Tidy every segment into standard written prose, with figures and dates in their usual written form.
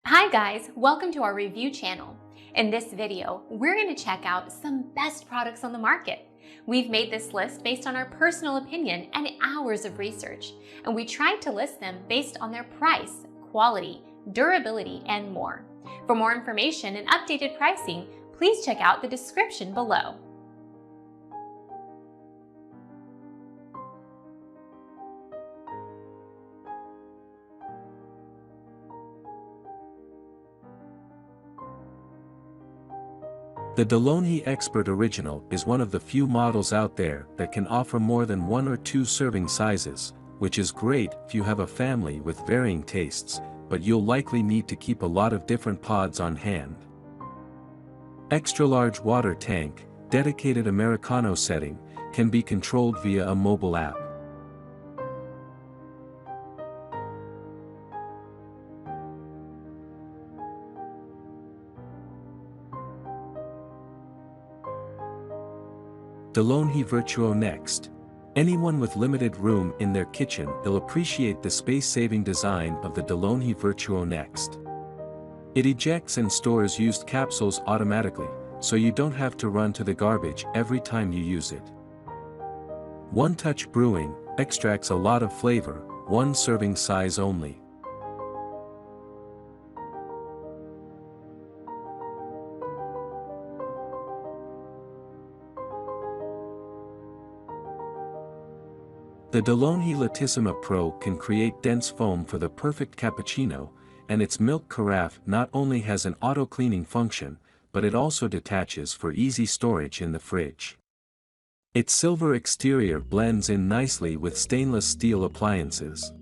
Hi guys, welcome to our review channel. In this video, we're going to check out some best products on the market. We've made this list based on our personal opinion and hours of research, and we tried to list them based on their price, quality, durability, and more. For more information and updated pricing, please check out the description below. The DeLonghi Expert Original is one of the few models out there that can offer more than 1 or 2 serving sizes, which is great if you have a family with varying tastes, but you'll likely need to keep a lot of different pods on hand. Extra large water tank, dedicated Americano setting, can be controlled via a mobile app. DeLonghi Virtuo Next. Anyone with limited room in their kitchen will appreciate the space-saving design of the DeLonghi Virtuo Next. It ejects and stores used capsules automatically, so you don't have to run to the garbage every time you use it. One-touch brewing extracts a lot of flavor, 1 serving size only. The DeLonghi Latissima Pro can create dense foam for the perfect cappuccino, and its milk carafe not only has an auto-cleaning function, but it also detaches for easy storage in the fridge. Its silver exterior blends in nicely with stainless steel appliances.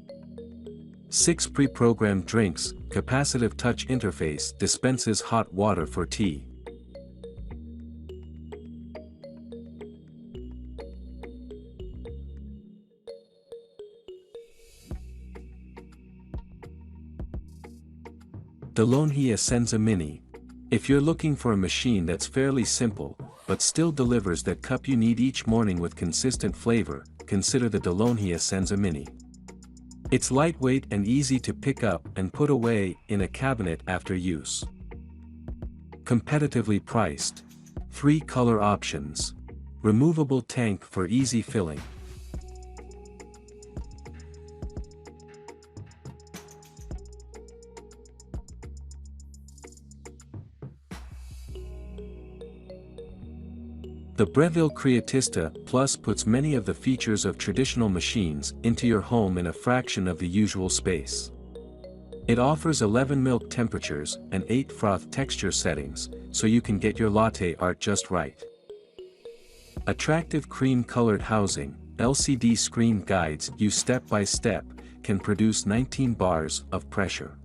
6 pre-programmed drinks, capacitive touch interface dispenses hot water for tea. DeLonghi Essenza Mini. If you're looking for a machine that's fairly simple, but still delivers that cup you need each morning with consistent flavor, consider the DeLonghi Essenza Mini. It's lightweight and easy to pick up and put away in a cabinet after use. Competitively priced. 3 color options. Removable tank for easy filling. The Breville Creatista Plus puts many of the features of traditional machines into your home in a fraction of the usual space. It offers 11 milk temperatures and 8 froth texture settings, so you can get your latte art just right. Attractive cream-colored housing, LCD screen guides you step by step, can produce 19 bars of pressure.